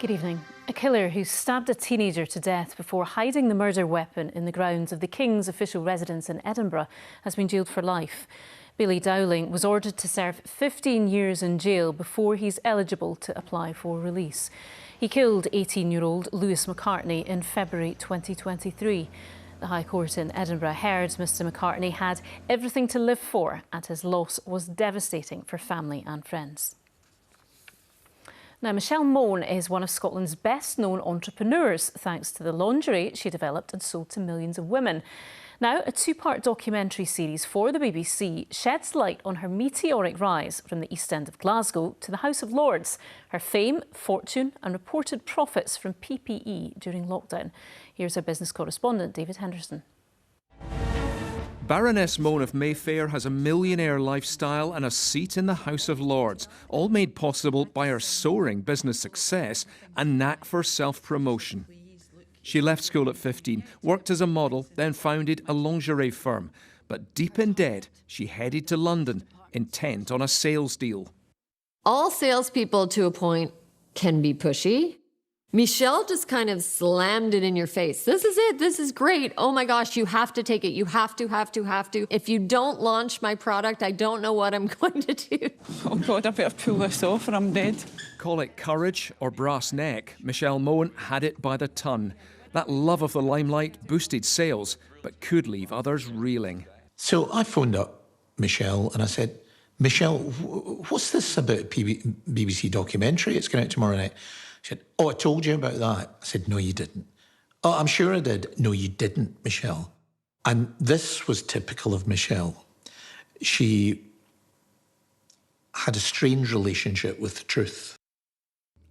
Good evening. A killer who stabbed a teenager to death before hiding the murder weapon in the grounds of the King's official residence in Edinburgh has been jailed for life. Billy Dowling was ordered to serve 15 years in jail before he's eligible to apply for release. He killed 18-year-old Lewis McCartney in February 2023. The High Court in Edinburgh heard Mr McCartney had everything to live for and his loss was devastating for family and friends. Now, Michelle Mone is one of Scotland's best-known entrepreneurs, thanks to the lingerie she developed and sold to millions of women. Now, a two-part documentary series for the BBC sheds light on her meteoric rise from the East End of Glasgow to the House of Lords, her fame, fortune and reported profits from PPE during lockdown. Here's our business correspondent, David Henderson. Baroness Mone of Mayfair has a millionaire lifestyle and a seat in the House of Lords, all made possible by her soaring business success and knack for self-promotion. She left school at 15, worked as a model, then founded a lingerie firm. But deep in debt, she headed to London, intent on a sales deal. All salespeople to a point can be pushy. Michelle just kind of slammed it in your face. This is it. This is great. Oh my gosh, you have to take it. You have to. If you don't launch my product, I don't know what I'm going to do. Oh God, I better pull this off or I'm dead. Call it courage or brass neck, Michelle Mone had it by the ton. That love of the limelight boosted sales, but could leave others reeling. So I phoned up Michelle and I said, Michelle, what's this about BBC documentary? It's going out tomorrow night. She said, oh, I told you about that. I said, no, you didn't. Oh, I'm sure I did. No, you didn't, Michelle. And this was typical of Michelle. She had a strange relationship with the truth.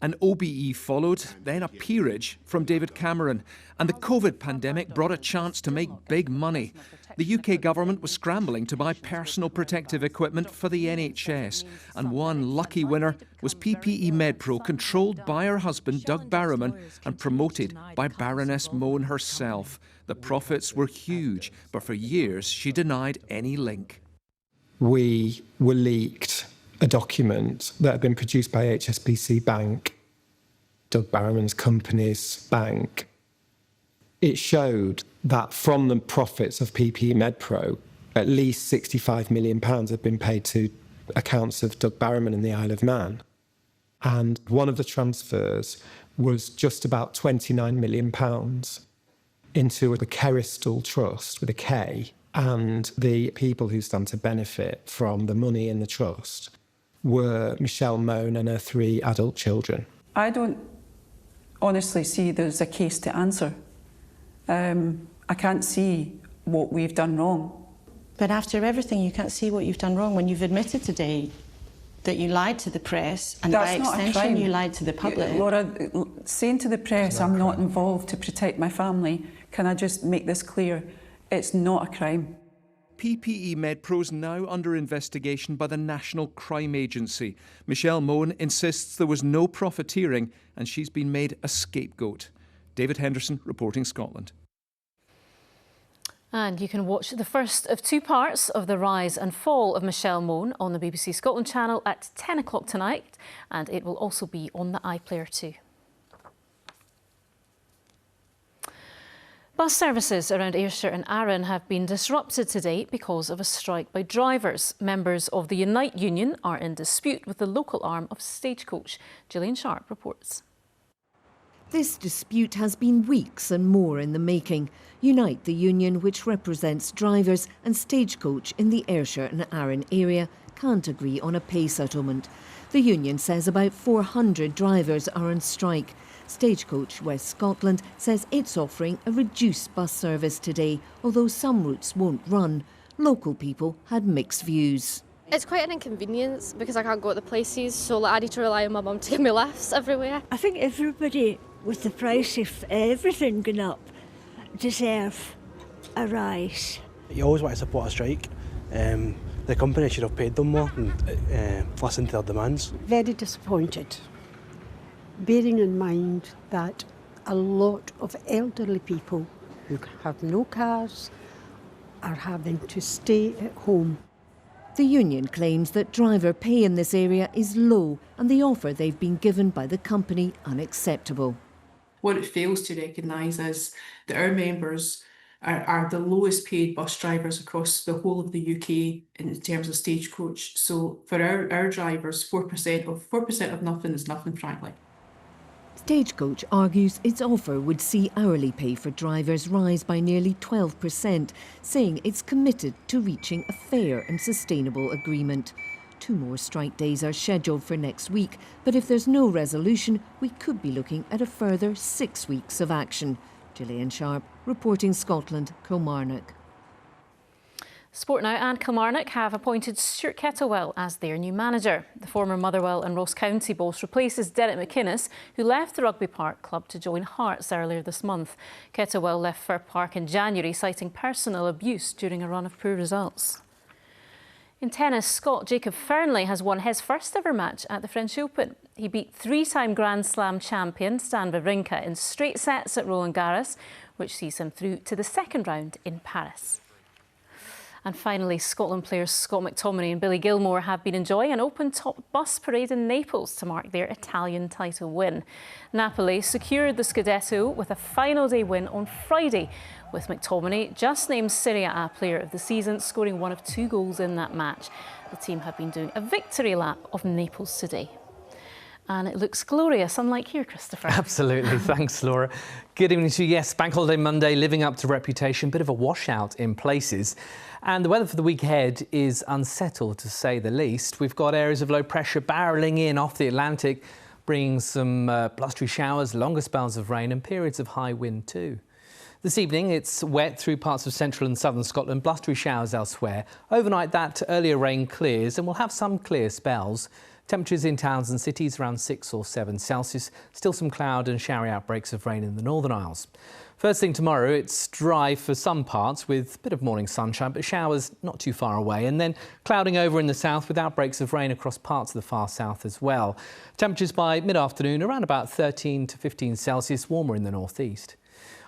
An OBE followed, then a peerage from David Cameron. And the COVID pandemic brought a chance to make big money. The UK government was scrambling to buy personal protective equipment for the NHS. And one lucky winner was PPE MedPro, controlled by her husband, Doug Barrowman, and promoted by Baroness Mone herself. The profits were huge, but for years she denied any link. We were leaked a document that had been produced by HSBC Bank, Doug Barrowman's company's bank. It showed that from the profits of PPE MedPro, at least £65 million had been paid to accounts of Doug Barrowman in the Isle of Man. And one of the transfers was just about £29 million into the Kerristal Trust with a K, and the people who stand to benefit from the money in the trust were Michelle Mone and her 3 adult children. I don't honestly see there's a case to answer. I can't see what we've done wrong. But after everything, you can't see what you've done wrong when you've admitted today that you lied to the press and by extension you lied to the public. Laura, saying to the press I'm not involved to protect my family, can I just make this clear? It's not a crime. PPE MedPro's now under investigation by the National Crime Agency. Michelle Mone insists there was no profiteering and she's been made a scapegoat. David Henderson, reporting Scotland. And you can watch the first of 2 parts of the rise and fall of Michelle Mone on the BBC Scotland channel at 10 o'clock tonight, and it will also be on the iPlayer too. Bus services around Ayrshire and Arran have been disrupted today because of a strike by drivers. Members of the Unite Union are in dispute with the local arm of Stagecoach. Gillian Sharp reports. This dispute has been weeks and more in the making. Unite, the union which represents drivers, and Stagecoach in the Ayrshire and Arran area can't agree on a pay settlement. The union says about 400 drivers are on strike. Stagecoach West Scotland says it's offering a reduced bus service today, although some routes won't run. Local people had mixed views. It's quite an inconvenience because I can't go to the places, so I need to rely on my mum to give me lifts everywhere. I think everybody, with the price of everything going up, deserve a rise. You always want to support a strike. The company should have paid them more and listened to their demands. Very disappointed, bearing in mind that a lot of elderly people who have no cars are having to stay at home. The union claims that driver pay in this area is low and the offer they've been given by the company unacceptable. What it fails to recognise is that our members are the lowest paid bus drivers across the whole of the UK in terms of Stagecoach. So for our drivers, 4% of nothing is nothing, frankly. Stagecoach argues its offer would see hourly pay for drivers rise by nearly 12%, saying it's committed to reaching a fair and sustainable agreement. 2 more strike days are scheduled for next week, but if there's no resolution, we could be looking at a further 6 weeks of action. Gillian Sharp, reporting Scotland, Kilmarnock. Sport now, and Kilmarnock have appointed Stuart Kettlewell as their new manager. The former Motherwell and Ross County boss replaces Derek McInnes, who left the Rugby Park club to join Hearts earlier this month. Kettlewell left Fir Park in January, citing personal abuse during a run of poor results. In tennis, Scot Jacob Fearnley has won his first ever match at the French Open. He beat 3-time Grand Slam champion Stan Wawrinka in straight sets at Roland Garros, which sees him through to the second round in Paris. And finally, Scotland players Scott McTominay and Billy Gilmour have been enjoying an open-top bus parade in Naples to mark their Italian title win. Napoli secured the Scudetto with a final day win on Friday, with McTominay just named Serie A Player of the Season, scoring 1 of 2 goals in that match. The team have been doing a victory lap of Naples today. And it looks glorious, unlike here, Christopher. Absolutely. Thanks, Laura. Good evening to you. Yes, Bank Holiday Monday living up to reputation, bit of a washout in places. And the weather for the week ahead is unsettled, to say the least. We've got areas of low pressure barrelling in off the Atlantic, bringing some blustery showers, longer spells of rain and periods of high wind too. This evening, it's wet through parts of central and southern Scotland, blustery showers elsewhere. Overnight, that earlier rain clears and we'll have some clear spells. Temperatures in towns and cities around 6 or 7 Celsius. Still some cloud and showery outbreaks of rain in the Northern Isles. First thing tomorrow, it's dry for some parts with a bit of morning sunshine, but showers not too far away. And then clouding over in the south with outbreaks of rain across parts of the far south as well. Temperatures by mid-afternoon around about 13 to 15 Celsius, warmer in the northeast.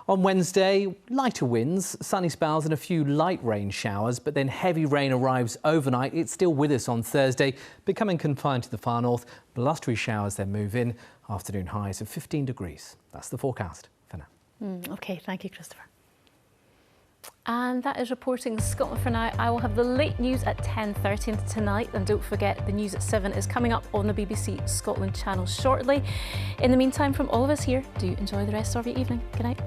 On Wednesday, lighter winds, sunny spells and a few light rain showers, but then heavy rain arrives overnight. It's still with us on Thursday, becoming confined to the far north. Blustery showers then move in, afternoon highs of 15 degrees. That's the forecast for now. OK, thank you, Christopher. And that is reporting Scotland for now. I will have the late news at 10:30 tonight, and don't forget the news at 7 is coming up on the BBC Scotland channel shortly. In the meantime, from all of us here, do enjoy the rest of your evening. Good night.